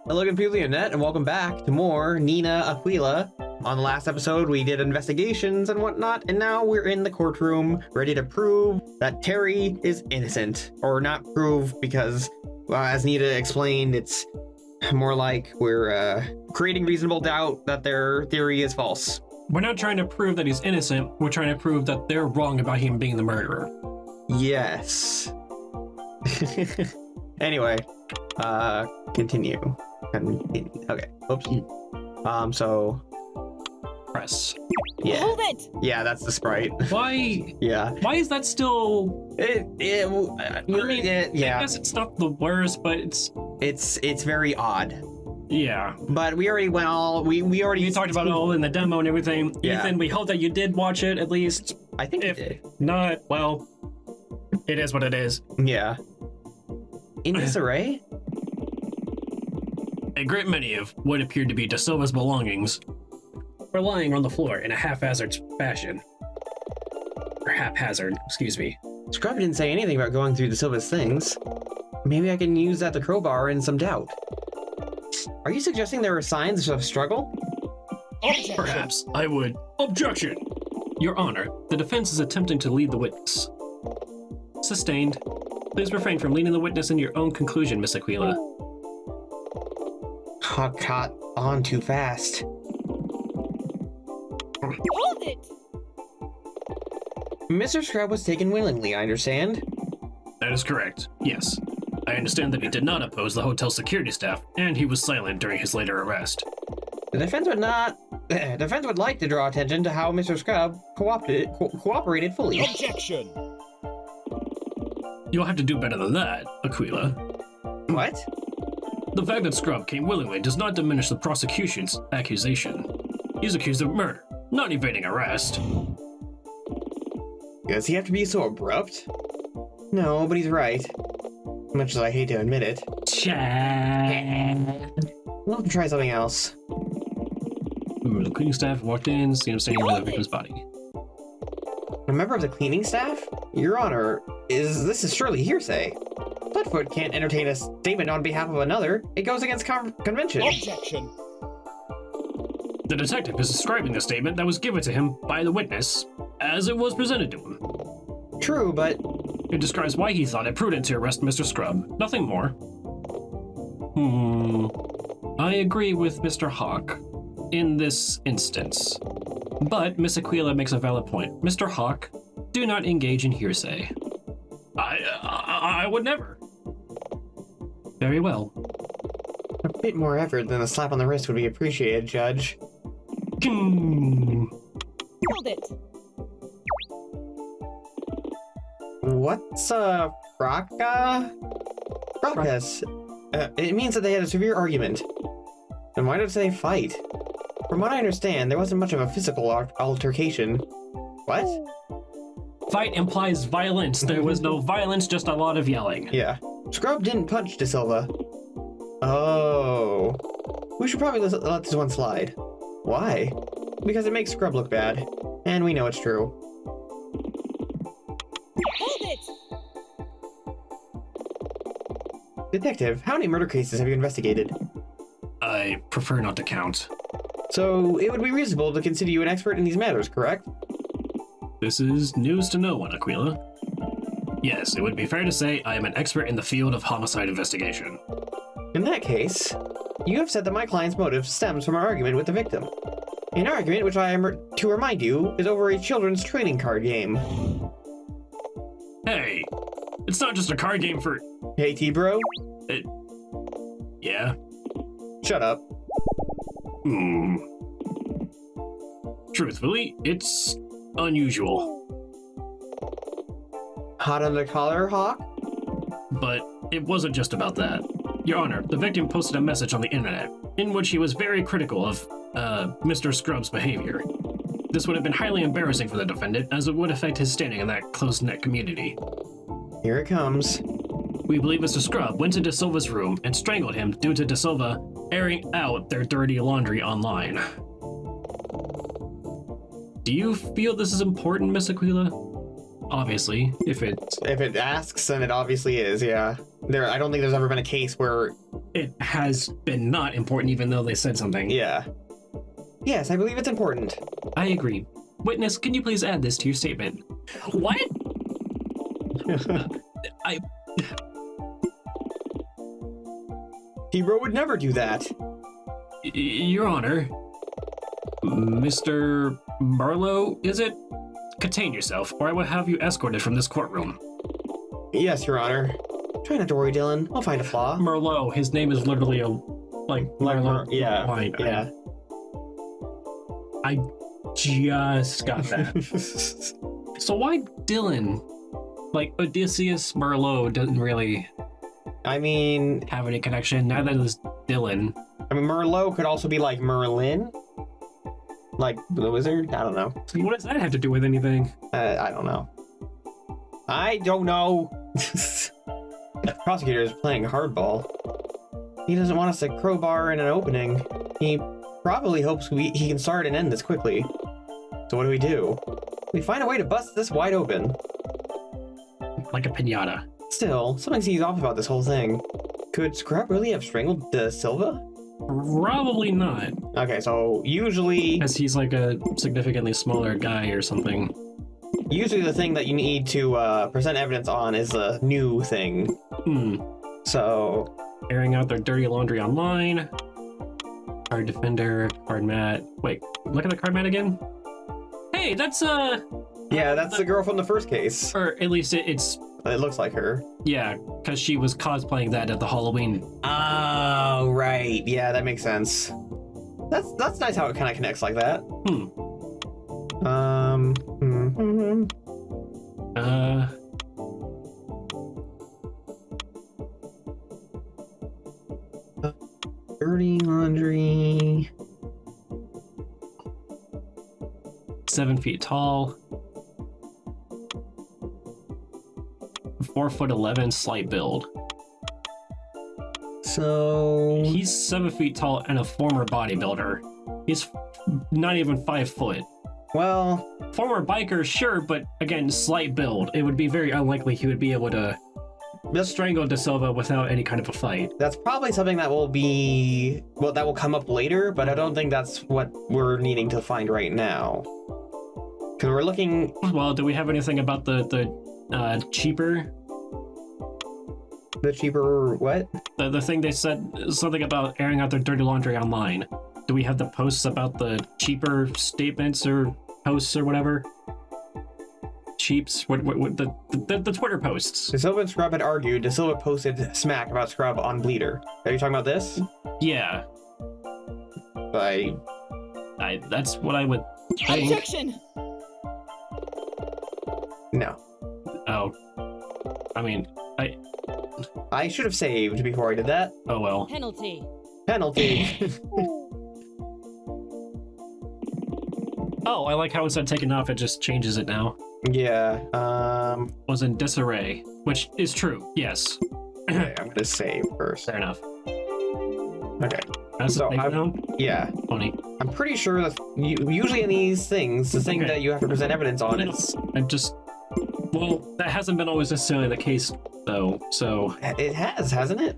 Hello again, people of the internet, and welcome back to more Nina Aquila. On the last episode, we did investigations and whatnot, and now we're in the courtroom, ready to prove that Terry is innocent. Or not prove, because, as Nina explained, it's more like we're creating reasonable doubt that their theory is false. We're not trying to prove that he's innocent, we're trying to prove that they're wrong about him being the murderer. Yes. Anyway, continue. Okay, oops. So... Press. Yeah. Hold it! Yeah, that's the sprite. Why? Yeah. Why is that still... I guess it's not the worst, but it's very odd. Yeah. But we already went all... We already... talked about it all in the demo and everything. Yeah. Ethan, we hope that you did watch it, at least. I think If we did. not, well, it is what it is. Yeah. In disarray? A great many of what appeared to be De Silva's belongings were lying on the floor in a haphazard fashion. Or haphazard, excuse me. Scrub didn't say anything about going through the Silva's things. Maybe I can use that to crowbar in some doubt. Are you suggesting there are signs of struggle? Objection. Perhaps I would... Objection! Your Honor, the defense is attempting to lead the witness. Sustained. Please refrain from leading the witness in your own conclusion, Miss Aquila. Caught on too fast. Hold it! Mr. Scrub was taken willingly, I understand. That is correct, yes. I understand that he did not oppose the hotel security staff, and he was silent during his later arrest. The defense would like to draw attention to how Mr. Scrub cooperated fully. Objection! You'll have to do better than that, Aquila. What? The fact that Scrub came willingly does not diminish the prosecution's accusation. He's accused of murder, not evading arrest. Does he have to be so abrupt? No, but he's right. Much as I hate to admit it. Chad. We'll have to try something else. The cleaning staff walked in, seen him standing over the victim's body. A member of the cleaning staff? Your Honor, this is surely hearsay. Bloodfoot can't entertain a statement on behalf of another. It goes against convention. Objection! The detective is describing the statement that was given to him by the witness as it was presented to him. True, but... It describes why he thought it prudent to arrest Mr. Scrub. Nothing more. I agree with Mr. Hawk in this instance. But Miss Aquila makes a valid point. Mr. Hawk, do not engage in hearsay. I would never. Very well. A bit more effort than a slap on the wrist would be appreciated, Judge. Hmm. Hold it! What's fracas? It means that they had a severe argument. And why did it say fight? From what I understand, there wasn't much of a physical altercation. What? Fight implies violence. There was no violence, just a lot of yelling. Yeah. Scrub didn't punch De Silva. Oh. We should probably let this one slide. Why? Because it makes Scrub look bad. And we know it's true. Hold it! Detective, how many murder cases have you investigated? I prefer not to count. So, it would be reasonable to consider you an expert in these matters, correct? This is news to no one, Aquila. Yes, it would be fair to say I am an expert in the field of homicide investigation. In that case, you have said that my client's motive stems from an argument with the victim. An argument which I am to remind you is over a children's trading card game. Hey, it's not just a card game for... Hey, T-bro? Yeah? Shut up. Truthfully, it's unusual. Hot under the collar, Hawk? But it wasn't just about that. Your Honor, the victim posted a message on the internet in which he was very critical of, Mr. Scrub's behavior. This would have been highly embarrassing for the defendant, as it would affect his standing in that close-knit community. Here it comes. We believe Mr. Scrub went to De Silva's room and strangled him due to De Silva airing out their dirty laundry online. Do you feel this is important, Miss Aquila? Obviously, if it asks, then it obviously is, yeah. I don't think there's ever been a case where it has been not important, even though they said something. Yeah. Yes, I believe it's important. I agree. Witness, can you please add this to your statement? What? Hero would never do that. Your Honor, Mr. Marlowe, is it? Contain yourself, or I will have you escorted from this courtroom. Yes, Your Honor. Try not to worry, Dylan. I'll find a flaw. Merlot, his name is literally Merlot. Yeah. Line. Yeah. I just got that. So why Dylan? Like, Odysseus Merlot doesn't really I mean, have any connection. Neither does Dylan. Merlot could also be like Merlin. Like the wizard? I don't know. What does that have to do with anything? I don't know. I don't know. The prosecutor is playing hardball. He doesn't want us to crowbar in an opening. He probably hopes he can start and end this quickly. So what do? We find a way to bust this wide open. Like a piñata. Still, something seems off about this whole thing. Could Scrub really have strangled Silva? Probably not. Okay, so usually... Because he's like a significantly smaller guy or something. Usually the thing that you need to present evidence on is a new thing. So... Airing out their dirty laundry online. Card defender, card mat. Wait, look at the card mat again? Hey, that's yeah, that's the girl from the first case. Or at least it's... It looks like her. Yeah, because she was cosplaying that at the Halloween. Oh, right. Yeah, that makes sense. That's nice how it kind of connects like that. Dirty laundry. 7 feet tall. 4'11", slight build. So he's 7 feet tall and a former bodybuilder. He's not even 5 foot. Well, former biker, sure, but again, slight build. It would be very unlikely he would be able to strangle De Silva without any kind of a fight. That's probably something that will be that will come up later, but I don't think that's what we're needing to find right now. Because we're looking. Well, do we have anything about the cheaper? The cheaper what? The thing they said something about airing out their dirty laundry online. Do we have the posts about the cheaper statements or posts or whatever? Cheaps? What the Twitter posts? De Silva and Scrub had argued. De Silva posted smack about Scrub on Bleeder. Are you talking about this? Yeah. That's what I would think. Objection! No. Oh. I mean, I should have saved before I did that. Oh well. Penalty. Oh, I like how instead of taking off, it just changes it now. Yeah, Was in disarray, which is true, yes. Okay, I'm gonna save first. Fair enough. Okay. That's So the thing yeah. Funny. I'm pretty sure that usually in these things, the thing that you have to present evidence on is... Well, that hasn't been always necessarily the case, though, so... It has, hasn't it?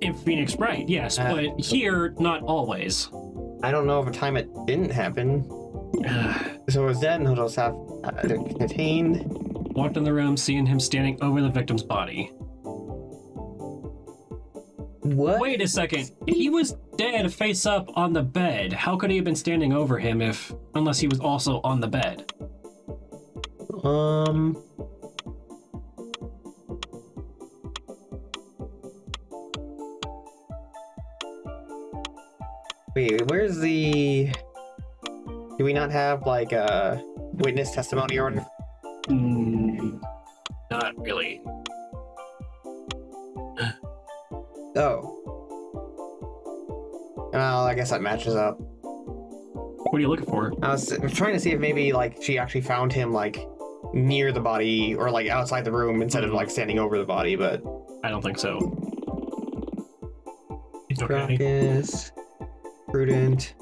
In Phoenix Bright, yes, but here, not always. I don't know of a time it didn't happen. So it was dead and he'll just have detained. Walked in the room, seeing him standing over the victim's body. What? Wait a second. He was dead face up on the bed. How could he have been standing over him unless he was also on the bed? Wait, where's the... Do we not have, like, a witness testimony or whatever? Not really. Oh. Well, I guess that matches up. What are you looking for? I was trying to see if maybe, like, she actually found him, like, near the body or, like, outside the room instead of, like, standing over the body, but... I don't think so. Raucous, prudent.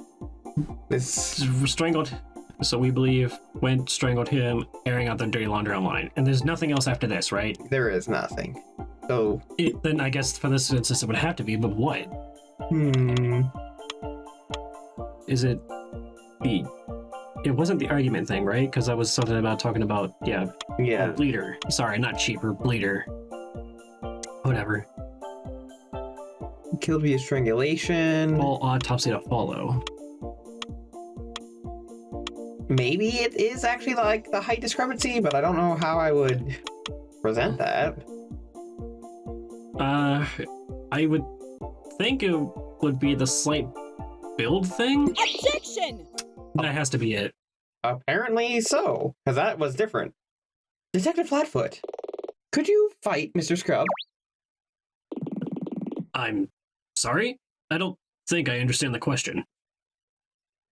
This... Strangled. So we believe strangled him, airing out the dirty laundry online. And there's nothing else after this, right? There is nothing. So, Then I guess for this instance it would have to be, but what? Is it the... It wasn't the argument thing, right? Because that was something about talking about, Yeah. bleeder. Sorry, not cheaper, bleeder. Whatever. Killed via strangulation. All autopsy to follow. Maybe it is actually like the height discrepancy, but I don't know how I would present that. I would think it would be the slight build thing. Objection! That has to be it. Apparently so, because that was different. Detective Flatfoot, could you fight Mr. Scrub? I'm sorry? I don't think I understand the question.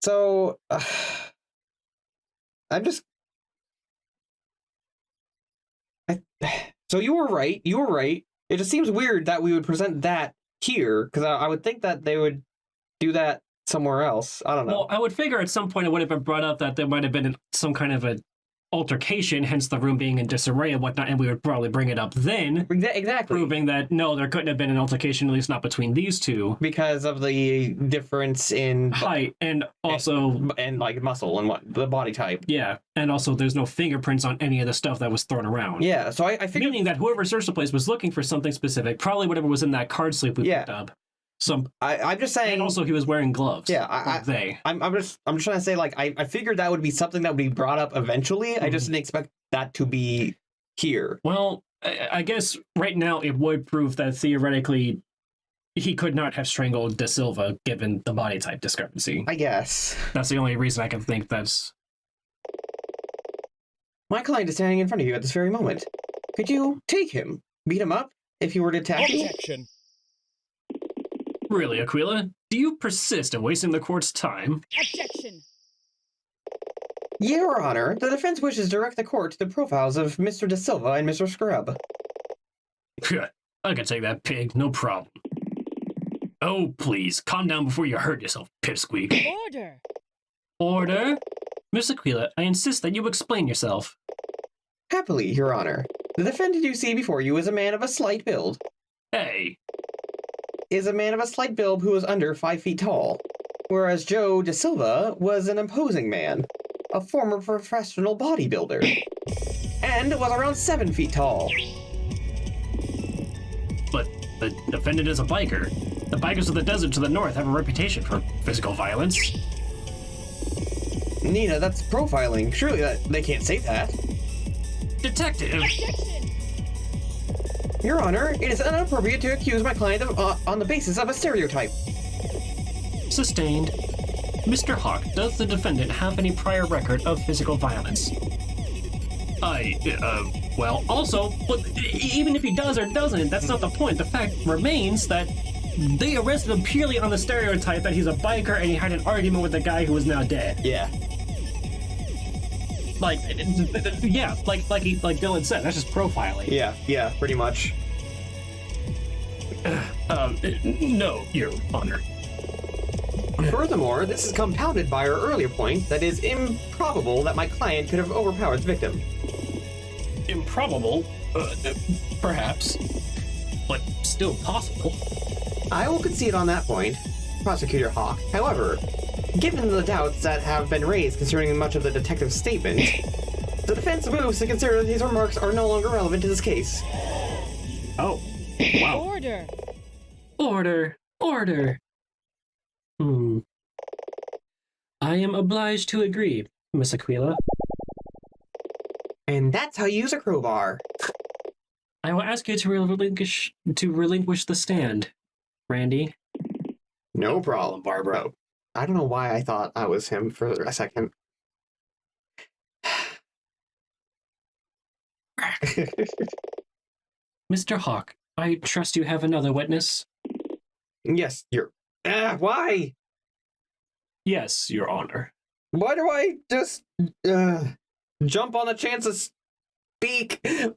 So, I'm just... So you were right. You were right. It just seems weird that we would present that here, because I would think that they would do that somewhere else. I don't know. Well, I would figure at some point it would have been brought up that there might have been some kind of a altercation, hence the room being in disarray and whatnot, and we would probably bring it up then, Exactly. proving that no, there couldn't have been an altercation, at least not between these two. Because of the difference in Height, and also... and like muscle and what the body type. Yeah, and also there's no fingerprints on any of the stuff that was thrown around. Yeah, so I figured... Meaning that whoever searched the place was looking for something specific, probably whatever was in that card sleeve we picked up. I'm just saying... And also he was wearing gloves. Yeah, I'm just trying to say, like, I figured that would be something that would be brought up eventually. I just didn't expect that to be here. Well, I guess right now it would prove that theoretically he could not have strangled De Silva given the body type discrepancy. I guess. That's the only reason I can think that's... My client is standing in front of you at this very moment. Could you take him, beat him up, if you were to attack you? Objection! Really, Aquila? Do you persist in wasting the court's time? Objection! Your Honor, the defense wishes to direct the court to the profiles of Mr. De Silva and Mr. Scrub. I can take that pig, no problem. Oh, please, calm down before you hurt yourself, pipsqueak. Order! Order? Miss Aquila, I insist that you explain yourself. Happily, Your Honor. The defendant you see before you is a man of a slight build. Hey. Is a man of a slight build who was under 5 feet tall, whereas Joe De Silva was an imposing man, a former professional bodybuilder, and was around 7 feet tall. But the defendant is a biker. The bikers of the desert to the north have a reputation for physical violence. Nina, that's profiling. Surely they can't say that. Detective! Objection! Your Honor, it is inappropriate to accuse my client of, on the basis of a stereotype. Sustained. Mr. Hawk, does the defendant have any prior record of physical violence? Well, also, but even if he does or doesn't, that's not the point. The fact remains that they arrested him purely on the stereotype that he's a biker and he had an argument with the guy who is now dead. Yeah. Like Dylan said, that's just profiling. Yeah, pretty much. No, Your Honor. Furthermore, this is compounded by our earlier point that it is improbable that my client could have overpowered the victim. Improbable? Perhaps. But still possible. I will concede on that point, Prosecutor Hawk. However, given the doubts that have been raised concerning much of the detective's statement, the defense moves to consider that these remarks are no longer relevant to this case. Oh. Wow. Order! Order. Order. I am obliged to agree, Miss Aquila. And that's how you use a crowbar. I will ask you to relinquish the stand, Randy. No problem, Barbara. I don't know why I thought I was him for a second. Mr. Hawk, I trust you have another witness? Yes, why? Yes, Your Honor. Why do I just jump on the chance to speak when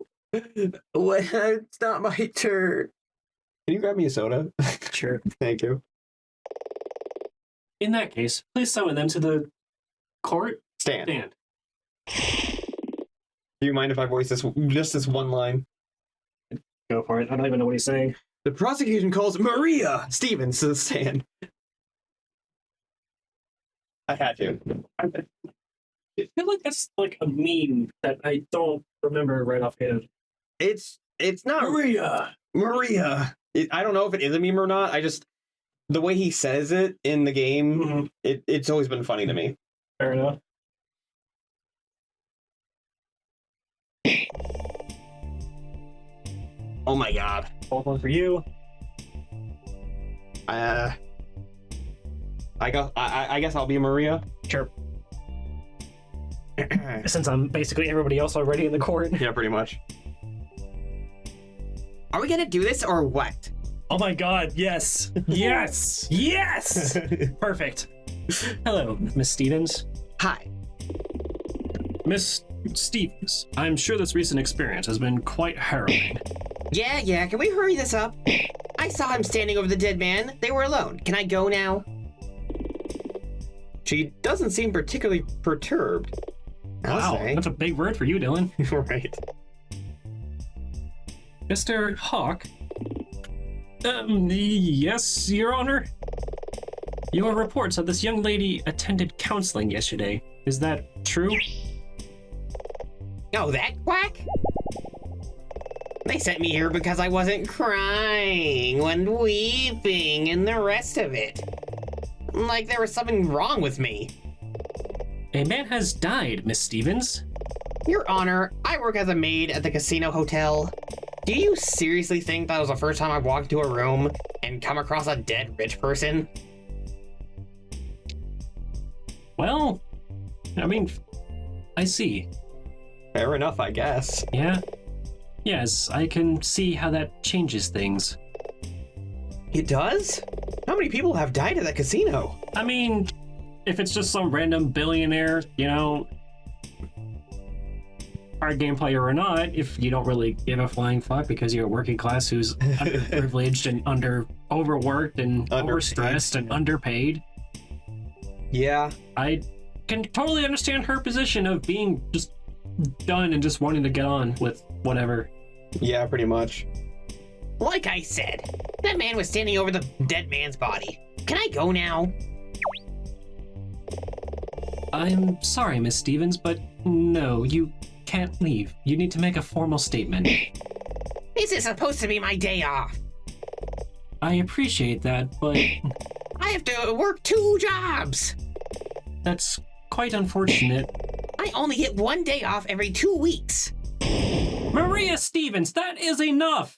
it's not my turn? Can you grab me a soda? Sure. Thank you. In that case, please summon them to the court Stand. stand. Do you mind if I voice this one line? Go for it. I don't even know what he's saying. The prosecution calls Maria Stevens to the stand. I had to. I feel like that's like a meme that I don't remember right offhand. It's not Maria. I don't know if it is a meme or not. The way he says it in the game, it's always been funny to me. Fair enough. Oh my god. Hold one for you. I guess I'll be Maria. Sure. Since I'm basically everybody else already in the court. Yeah, pretty much. Are we gonna do this or what? Oh my god, yes. Yes. Yes. Perfect. Hello, Miss Stevens. Hi. Miss Stevens, I'm sure this recent experience has been quite harrowing. Yeah, can we hurry this up? I saw him standing over the dead man. They were alone. Can I go now? She doesn't seem particularly perturbed. Wow, that's a big word for you, Dylan. Right. Mr. Hawk? Yes, Your Honor? Your report said this young lady attended counseling yesterday. Is that true? Oh, that quack? They sent me here because I wasn't crying and weeping and the rest of it. Like there was something wrong with me. A man has died, Miss Stevens. Your Honor, I work as a maid at the casino hotel. Do you seriously think that was the first time I walked into a room and come across a dead rich person? Well, I mean, I see. Fair enough, I guess. Yeah? Yes, I can see how that changes things. It does? How many people have died at that casino? I mean, if it's just some random billionaire, you know, hard game player or not, if you don't really give a flying fuck because you're a working class who's underprivileged and overworked and overstressed and underpaid. Yeah. I can totally understand her position of being just done and just wanting to get on with whatever. Yeah, pretty much. Like I said, that man was standing over the dead man's body. Can I go now? I'm sorry, Miss Stevens, but no, you can't leave. You need to make a formal statement. This is supposed to be my day off. I appreciate that, but I have to work 2 jobs. that's quite unfortunate. I only get 1 day off every 2 weeks. Maria Stevens, that is enough!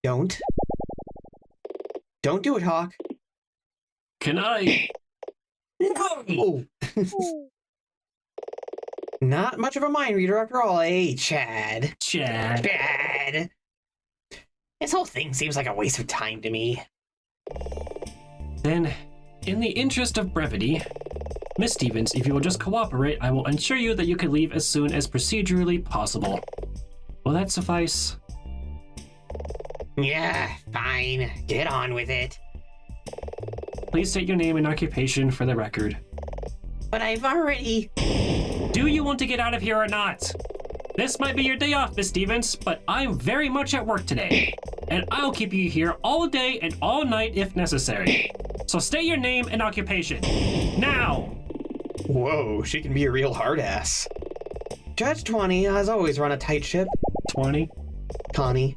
Don't do it, Hawk. Can I? Oh. Not much of a mind reader after all, eh, Chad? Chad. This whole thing seems like a waste of time to me. Then, in the interest of brevity, Miss Stevens, if you will just cooperate, I will ensure you that you can leave as soon as procedurally possible. Will that suffice? Yeah, fine. Get on with it. Please state your name and occupation for the record. But I've already... Do you want to get out of here or not? This might be your day off, Miss Stevens, but I'm very much at work today. And I'll keep you here all day and all night if necessary. So state your name and occupation. Now! Whoa, she can be a real hard ass. Judge 20 has always run a tight ship. 20? Connie.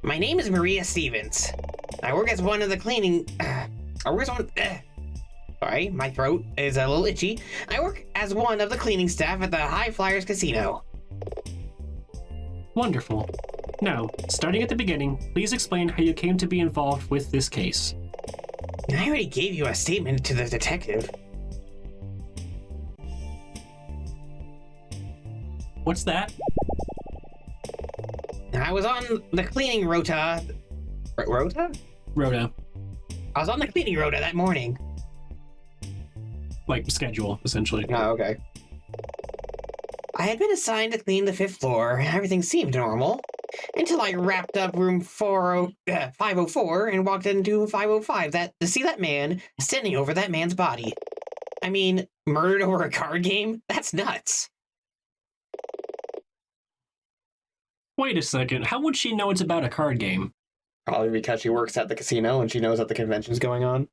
My name is Maria Stevens. I work as one of the cleaning... Sorry, my throat is a little itchy. I work as one of the cleaning staff at the High Flyers Casino. Wonderful. Now, starting at the beginning, please explain how you came to be involved with this case. I already gave you a statement to the detective. What's that? I was on the cleaning rota. Rota? Rhoda. I was on the cleaning rota that morning. Like, schedule, essentially. Oh, okay. I had been assigned to clean the 5th floor, and everything seemed normal. Until I wrapped up room 504 and walked into 505 to see that man standing over that man's body. I mean, Murdered over a card game? That's nuts. Wait a second. How would she know it's about a card game? Probably because she works at the casino and she knows that the convention's going on.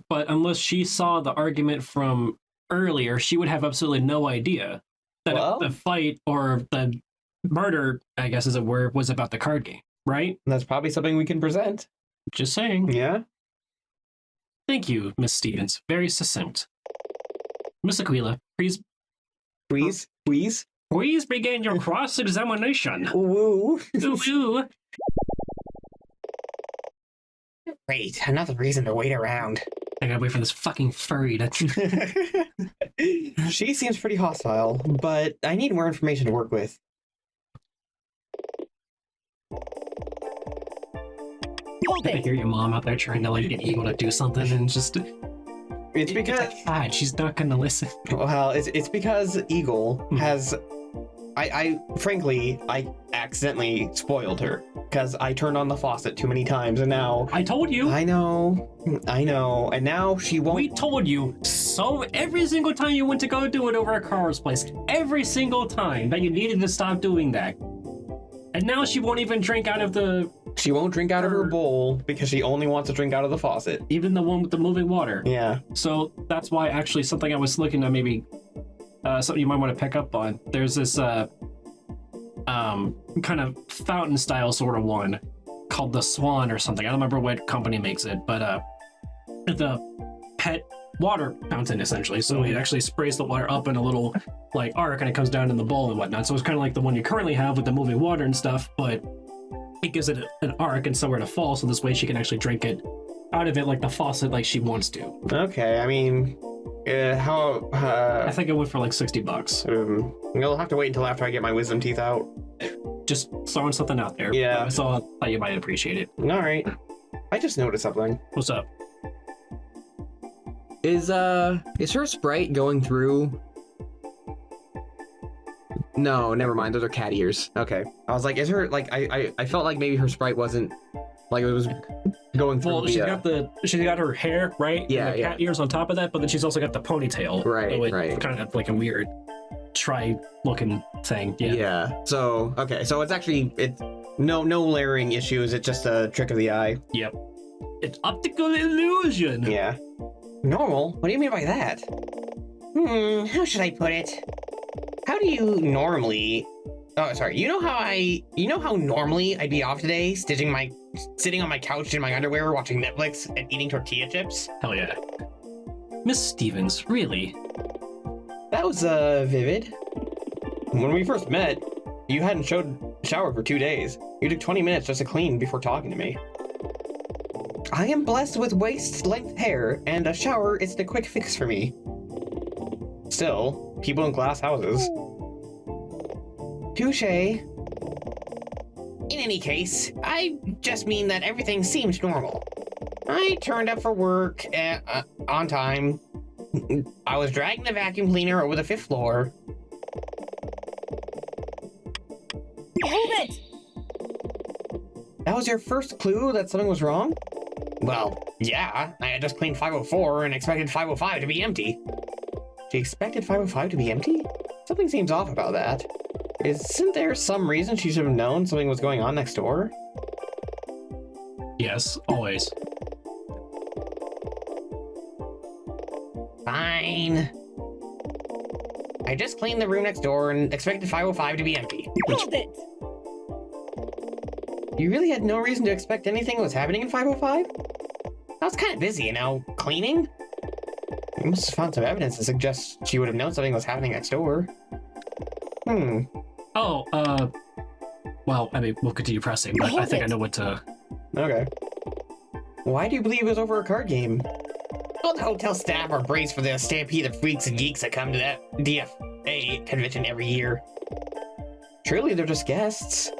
But unless she saw the argument from earlier, she would have absolutely no idea that Well- the fight or the murder, I guess as it were, was about the card game, right? That's probably something we can present. Just saying. Yeah? Thank you, Miss Stevens. Very succinct. Miss Aquila, please Please? begin your cross-examination. Woo. Ooh. Great, another reason to wait around. I gotta wait for this fucking furry to... She seems pretty hostile, but I need more information to work with. Hold I it. hear your mom out there trying to like get Eagle to do something and just... It's because... God, she's not gonna listen. Well, it's because Eagle has... frankly, I accidentally spoiled her. Because I turned on the faucet too many times, and now... I told you. I know, and now she won't... We told you so every single time you went to go do it over at Carl's place, every single time that you needed to stop doing that. And now she won't even drink out of the... She won't drink out of her bowl because she only wants to drink out of the faucet. Even the one with the moving water. Yeah. So that's why actually something I was looking at maybe something you might want to pick up on. There's this kind of fountain style sort of one called the Swan or something. I don't remember what company makes it, but it's a pet water fountain essentially. So it actually sprays the water up in a little like arc and it comes down in the bowl and whatnot. So it's kind of like the one you currently have with the moving water and stuff, but it gives it an arc and somewhere to fall. So this way she can actually drink it out of it like the faucet like she wants to. Okay, I mean, how... I think it went for like $60. You'll have to wait until after I get my wisdom teeth out. Just throwing something out there. Yeah. So I thought you might appreciate it. All right. I just noticed something. What's up? Is her sprite going through? No, never mind. Those are cat ears. Okay. I was like, is her like I felt like maybe her sprite wasn't like it was going through. Well, she's got her hair, right? Yeah, And the cat ears on top of that, but then she's also got the ponytail. Right, So it's right. kind of like a weird looking thing. Yeah. Yeah. So okay. So it's no layering issues. It's just a trick of the eye. Yep. It's optical illusion. Yeah. Normal? What do you mean by that? How should I put it? How do you normally... Oh, sorry. You know how normally I'd be off today, sitting on my couch in my underwear, watching Netflix and eating tortilla chips? Hell yeah. Miss Stevens, really? That was, vivid. When we first met, you hadn't showered for 2 days. You took 20 minutes just to clean before talking to me. I am blessed with waist-length hair, and a shower isn't a quick fix for me. Still, people in glass houses. Touché. In any case, I just mean that everything seemed normal. I turned up for work on time. I was dragging the vacuum cleaner over the 5th floor. Hold it. That was your first clue that something was wrong? Well, yeah, I had just cleaned 504 and expected 505 to be empty. She expected 505 to be empty? Something seems off about that. Isn't there some reason she should have known something was going on next door? Yes, always. Fine. I just cleaned the room next door and expected 505 to be empty. Hold it. You really had no reason to expect anything was happening in 505? I was kind of busy, you know, cleaning. You must have found some evidence to suggest she would have known something was happening next door. Oh, well, I mean, we'll continue pressing, but I think I know what to... Okay. Why do you believe it was over a card game? Well, the hotel staff are braced for the stampede of freaks and geeks that come to that DFA convention every year. Surely they're just guests.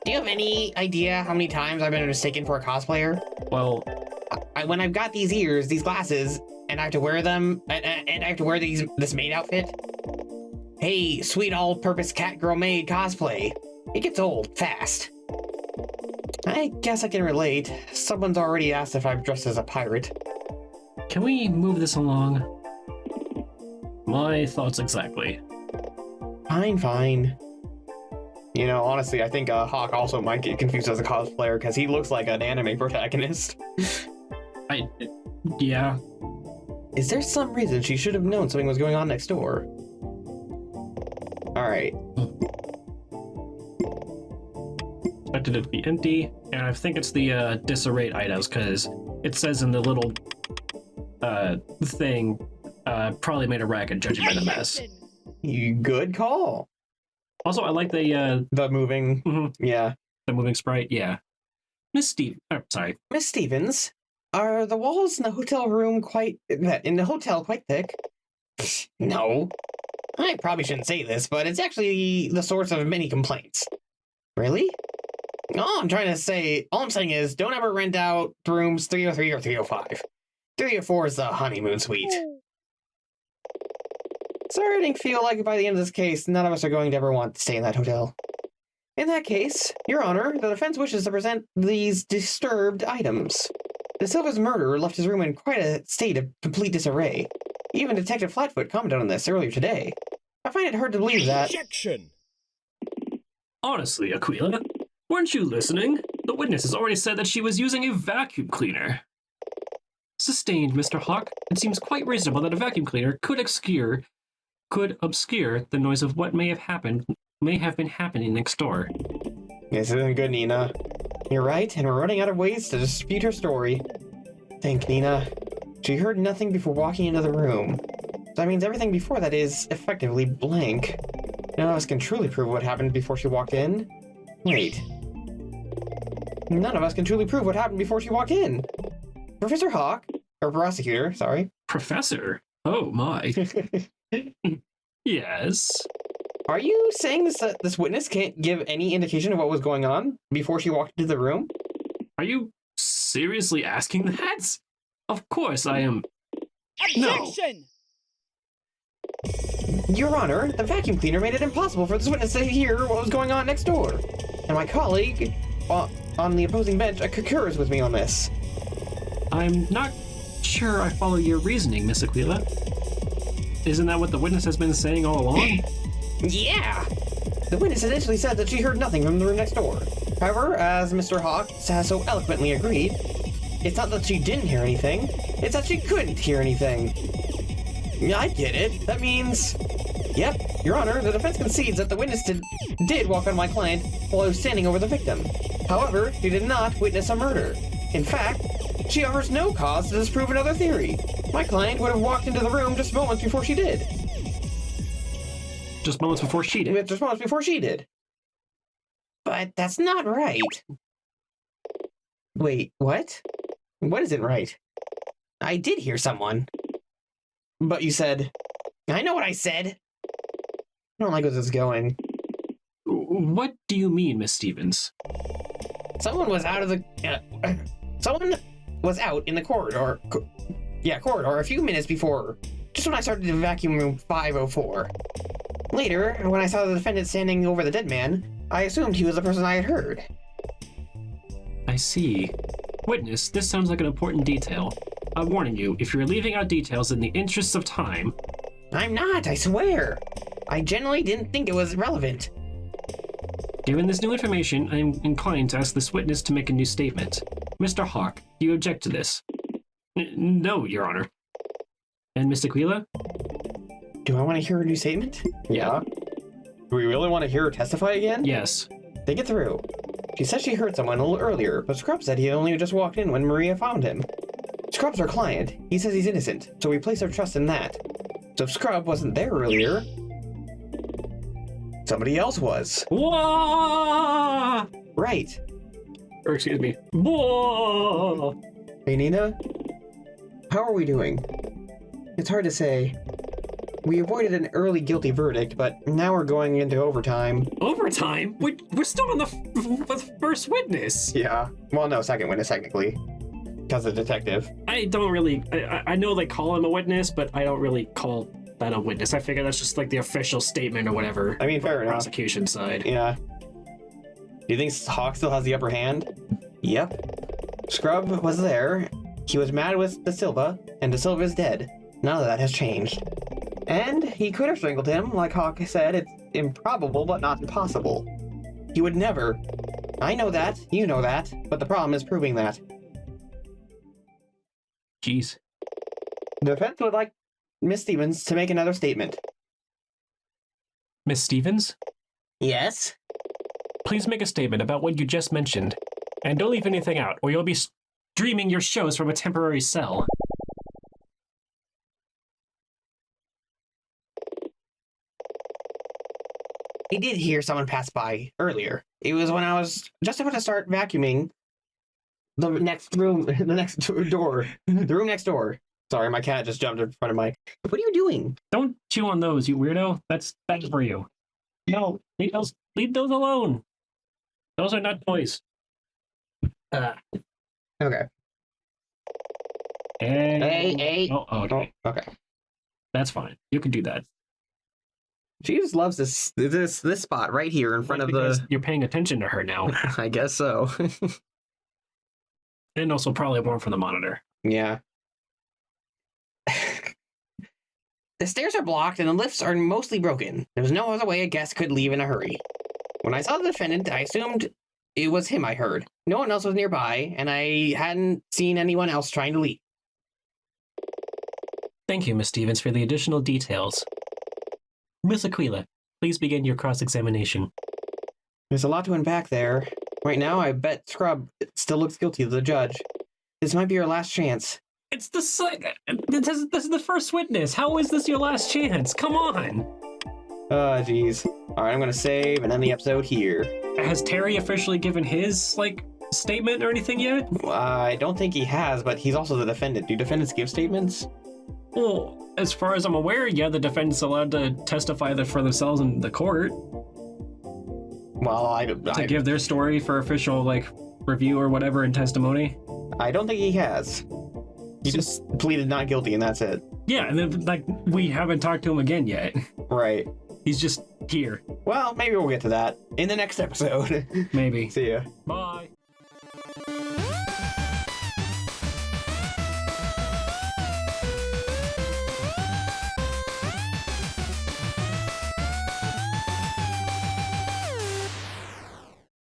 Do you have any idea how many times I've been mistaken for a cosplayer? Well, When I've got these ears, these glasses, and I have to wear them, and I have to wear this maid outfit. Hey, sweet all-purpose cat girl maid cosplay. It gets old fast. I guess I can relate. Someone's already asked if I've dressed as a pirate. can we move this along? My thoughts exactly. Fine. You know, honestly, I think Hawk also might get confused as a cosplayer because he looks like an anime protagonist. Yeah. Is there some reason she should have known something was going on next door? Alright. Expected it to be empty, and I think it's the disarray items, because it says in the little thing, probably made a racket judging by the mess. Good call. Also, I like the moving, yeah. The moving sprite, yeah. Miss Stevens, are the walls in the hotel room quite thick? No. I probably shouldn't say this, but it's actually the source of many complaints. Really? All I'm saying is don't ever rent out rooms 303 or 305. 304 is the honeymoon suite. Starting to feel like by the end of this case, none of us are going to ever want to stay in that hotel. In that case, Your Honor, the defense wishes to present these disturbed items. De Silva's murderer left his room in quite a state of complete disarray. Even Detective Flatfoot commented on this earlier today. I find it hard to believe that— Objection! Honestly, Aquila, weren't you listening? The witness has already said that she was using a vacuum cleaner. Sustained, Mr. Hawk. It seems quite reasonable that a vacuum cleaner could obscure the noise of what may have been happening next door. This isn't good, Nina. You're right, and we're running out of ways to dispute her story. Think, Nina. She heard nothing before walking into the room. That means everything before that is effectively blank. None of us can truly prove what happened before she walked in. Wait. None of us can truly prove what happened before she walked in. Professor Hawk, or prosecutor, sorry. Professor? Oh my. Yes. Are you saying this witness can't give any indication of what was going on before she walked into the room? Are you seriously asking that? Of course I am. Objection! Your Honor, the vacuum cleaner made it impossible for this witness to hear what was going on next door. And my colleague on the opposing bench concurs with me on this. I'm not sure I follow your reasoning, Miss Aquila. Isn't that what the witness has been saying all along? Yeah! The witness initially said that she heard nothing from the room next door. However, as Mr. Hawk has so eloquently agreed, it's not that she didn't hear anything, it's that she couldn't hear anything. I get it. That means— Yep, Your Honor, the defense concedes that the witness did walk on my client while I was standing over the victim. However, she did not witness a murder. In fact, she offers no cause to disprove another theory. My client would have walked into the room just moments before she did. Just moments before she did? Just moments before she did. But that's not right. Wait, what? What isn't right? I did hear someone. But you said— I know what I said! I don't like where this is going. What do you mean, Miss Stevens? Someone was out of the— someone was out in the corridor. Corridor a few minutes before. Just when I started to vacuum room 504. Later, when I saw the defendant standing over the dead man, I assumed he was the person I had heard. I see. Witness, this sounds like an important detail. I'm warning you, if you're leaving out details in the interests of time— I'm not, I swear! I genuinely didn't think it was relevant. Given this new information, I am inclined to ask this witness to make a new statement. Mr. Hawk, do you object to this? No, Your Honor. And Miss Aquila? Do I want to hear a new statement? Yeah. Do we really want to hear her testify again? Yes. Think it through. She said she heard someone a little earlier, but Scrub said he only just walked in when Maria found him. Scrub's our client. He says he's innocent, so we place our trust in that. So if Scrub wasn't there earlier, somebody else was. Whoa! Right. Or excuse me. Whoa! Hey, Nina? How are we doing? It's hard to say. We avoided an early guilty verdict, but now we're going into overtime. Overtime? We're still on the first witness. Yeah. Well, no, second witness, technically. Because of the detective. I don't really... I know they call him a witness, but I don't really call that a witness. I figure that's just like the official statement or whatever. I mean, fair enough. Prosecution side. Yeah. Do you think Hawk still has the upper hand? Yep. Scrub was there. He was mad with De Silva, and De Silva is dead. None of that has changed. And he could have strangled him. Like Hawk said, it's improbable, but not impossible. He would never. I know that, you know that, but the problem is proving that. Jeez. The defense would like Miss Stevens to make another statement. Miss Stevens, Yes? please make a statement about what you just mentioned. And don't leave anything out, or you'll be streaming your shows from a temporary cell. I did hear someone pass by earlier. It was when I was just about to start vacuuming the next room, the next door, the room next door. Sorry, my cat just jumped in front of my... What are you doing? Don't chew on those, you weirdo. That's for you. No, leave those alone. Those are not toys. Okay. And... Hey. Oh, okay. Oh, okay. That's fine. You can do that. She just loves this spot right here in front of Because the... you're paying attention to her now. I guess so. And also probably more from the monitor. Yeah. The stairs are blocked and the lifts are mostly broken. There's no other way a guest could leave in a hurry. When I saw the defendant, I assumed it was him I heard. No one else was nearby, and I hadn't seen anyone else trying to leave. Thank you, Miss Stevens, for the additional details. Miss Aquila, please begin your cross-examination. There's a lot to unpack there. Right now, I bet Scrub still looks guilty to the judge. This might be your last chance. It's the this is the first witness. How is this your last chance? Come on. Oh, jeez. All right, I'm going to save and end the episode here. Has Terry officially given his, statement or anything yet? I don't think he has, but he's also the defendant. Do defendants give statements? Well, as far as I'm aware, yeah, the defendant's allowed to testify for themselves in the court. Well, To give their story for official, review or whatever in testimony. I don't think he has. He just pleaded not guilty, and that's it. Yeah, and then, we haven't talked to him again yet. Right. He's just here. Well, maybe we'll get to that in the next episode. Maybe. See ya. Bye.